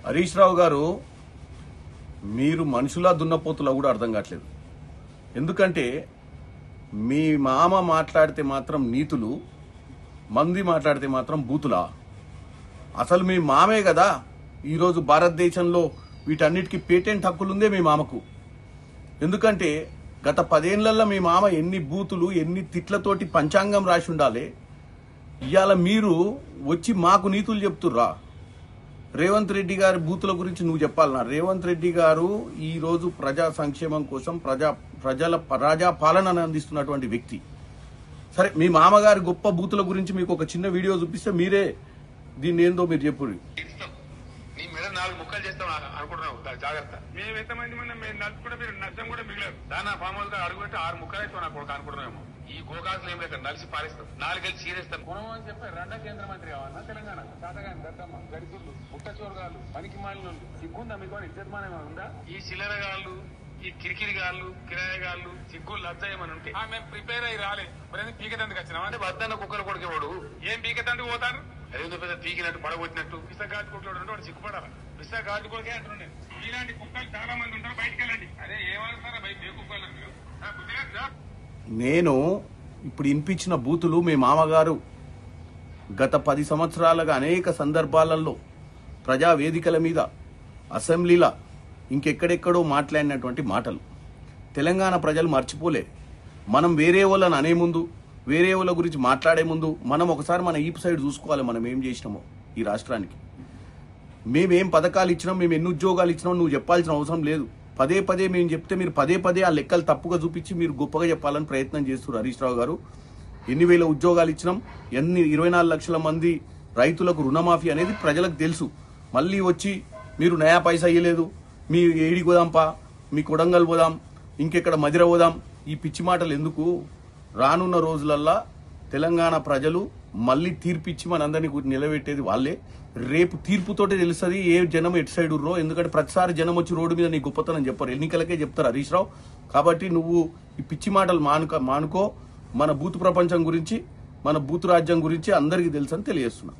హరీష్ రావు గారు, మీరు మనుషులా దున్నపోతులా కూడా అర్థం కావట్లేదు. ఎందుకంటే మీ మామ మాట్లాడితే మాత్రం నీతులు, మంది మాట్లాడితే మాత్రం బూతులా? అసలు మీ మామే కదా ఈరోజు భారతదేశంలో వీటన్నిటికీ పేటెంట్ హక్కులుందే మీ మామకు. ఎందుకంటే గత 10 ఏళ్లలో మీ మామ ఎన్ని బూతులు ఎన్ని తిట్లతోటి పంచాంగం రాసి ఉండాలి. ఇవాళ మీరు వచ్చి మాకు నీతులు చెప్తుర్రా? రేవంత్ రెడ్డి గారి బూతుల గురించి నువ్వు చెప్పాలన్నా? రేవంత్ రెడ్డి గారు ఈ రోజు ప్రజా సంక్షేమం కోసం ప్రజా పాలనను అందిస్తున్నటువంటి వ్యక్తి. సరే, మీ మామగారి గొప్ప బూతుల గురించి మీకు ఒక చిన్న వీడియో చూపిస్తే మీరే దీన్ని ఏందో మీరు చెప్పు. నీ మీద 4 ముక్కలు చేస్తాం అనుకుంటున్నావు, జాగ్రత్త. మేము ఎంతమంది మేము నలుపు కూడా మీరు నష్టం కూడా మిగిలేదు. దాని ఫామ్ హౌస్ గా అడుగుపెట్టి 6 ముక్కలు అయితే నాకు కొడుకు అనుకుంటున్నాము. ఈ గోకాసులు ఏం లేదు, నలిసి పారేస్తాం, 4 గెలిచి చీరేస్తాం. కొనమని అని చెప్పి 2 కేంద్ర మంత్రి కావాలన్నా తెలంగాణ శాతగాని దద్దమ్మ గడిగుళ్ళు పుట్టచోరగాళ్ళు పనికి మాలిన సిగ్గుందా మీకు? ఇజ్జతమానం ఉందా? ఈ చిల్లరగాళ్ళు, ఈ కిరికిరిగాళ్ళు, కిరాయగాళ్ళు సిగ్గు లజ్జ ఏమని ఉంటే మేము ప్రిపేర్ అయ్యి రాలే. మరి పీకతందుకు వచ్చినాం అంటే వద్దన్న కుక్కలు కొడుకేవాడు ఏం పీకతందుకు పోతారు? అదేందో పెద్ద పీకినట్టు పడగొట్టినట్టు విశాఖాటి కుక్కలు వాడు సిగ్గుపడాలి. విశాఖాటి కొడుకే అంటుండే. ఇలాంటి కుక్కలు చాలా మంది ఉంటారు, బయటకు వెళ్ళండి. అదే ఏమంటారా బయట ఏ కుక్కలు? నేను ఇప్పుడు వినిపించిన బూతులు మీ మామగారు గత 10 సంవత్సరాలుగా అనేక సందర్భాలలో ప్రజా వేదికల మీద, అసెంబ్లీల ఇంకెక్కడెక్కడో మాట్లాడినటువంటి మాటలు. తెలంగాణ ప్రజలు మర్చిపోలే. మనం వేరే వాళ్ళని అనే ముందు, వేరే వాళ్ళ గురించి మాట్లాడే ముందు మనం ఒకసారి మన ఈపు సైడ్ చూసుకోవాలి. మనం ఏం చేసినామో ఈ రాష్ట్రానికి. మేమేం పథకాలు ఇచ్చినాం, మేము ఎన్ని ఉద్యోగాలు ఇచ్చినాం నువ్వు చెప్పాల్సిన అవసరం లేదు. పదే పదే మేము చెప్తే మీరు పదే పదే ఆ లెక్కలు తప్పుగా చూపించి మీరు గొప్పగా చెప్పాలని ప్రయత్నం చేస్తున్నారు హరీష్ రావు గారు. ఎన్ని వేల ఉద్యోగాలు ఇచ్చినాం, 24 లక్షల మంది రైతులకు రుణమాఫీ అనేది ప్రజలకు తెలుసు. మళ్ళీ వచ్చి మీరు నయా పైసా ఇయ్యలేదు, మీ ఏడి పోదాంపా, మీ కొడంగల్ పోదాం, ఇంకెక్కడ మదిర పోదాం, ఈ పిచ్చి మాటలు ఎందుకు? రానున్న రోజులల్లా తెలంగాణ ప్రజలు మళ్ళీ తీర్పిచ్చి మనందరినీ నిలబెట్టేది వాళ్ళే. రేపు తీర్పుతోటే తెలుస్తుంది ఏ జనం ఎటు సైడ్ ఉర్రో. ఎందుకంటే ప్రతిసారి జనం వచ్చి రోడ్డు మీద నీ గొప్పతనం చెప్పారు, ఎన్నికలకే చెప్తారు హరీష్ రావు. కాబట్టి నువ్వు ఈ పిచ్చి మాటలు మానుకో. మన బూత్ ప్రపంచం గురించి, మన బూత్ రాజ్యం గురించి అందరికీ తెలుసని తెలియజేస్తున్నా.